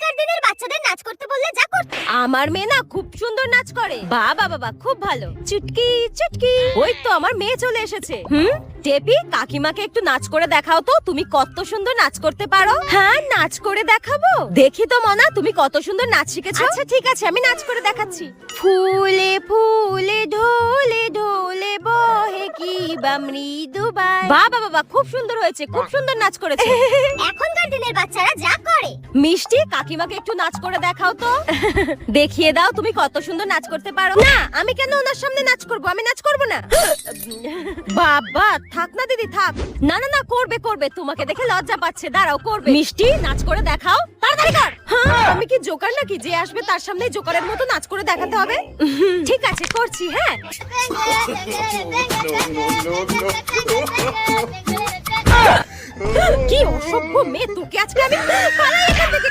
এখনকার দিনের বাচ্চাদের নাচ করতে বললে যা করতে। আমার মেয়ে না খুব সুন্দর নাচ করে। বাবা বাবা খুব ভালো। চুটকি চুটকি, ওই তো আমার মেয়ে চলে এসেছে। টেপি, কাকিমাকে একটু নাচ করে দেখাও তো, তুমি কত সুন্দর নাচ করতে পারো। হ্যাঁ, নাচ করে দেখাবো। দেখি তো মনা, তুমি কত সুন্দর নাচ শিখেছো। আচ্ছা ঠিক আছে, আমি নাচ করে দেখাচ্ছি। ফুলে ফুলে ঢোলে ঢোলে বহে কি বা মৃদু বাই। বাবা বাবা খুব সুন্দর হয়েছে, খুব সুন্দর নাচ করেছে। এখনকার দিনের বাচ্চারা যা করে। মিষ্টি, কাকিমাকে একটু নাচ করে দেখাও তো। দেখিয়ে দাও তুমি কত সুন্দর নাচ করতে পারো। না, আমি কেন ওনার সামনে নাচ করব? আমি নাচ করব না। বাবা থাক না দিদি, থাক। না না না, করবে করবে, তোমাকে দেখে লজ্জা পাচ্ছে। দাঁড়াও, করবে। মিষ্টি, নাচ করে দেখাও, তাড়াতাড়ি কর। হ্যাঁ, আমি কি জোকার নাকি যে আসবে তার সামনে জোকারের মতো নাচ করে দেখাতে হবে? ঠিক আছে, করছি। হ্যাঁ, কি অসভ্য মেয়ে, তোকে আজকে আমি পালাই এখান থেকে।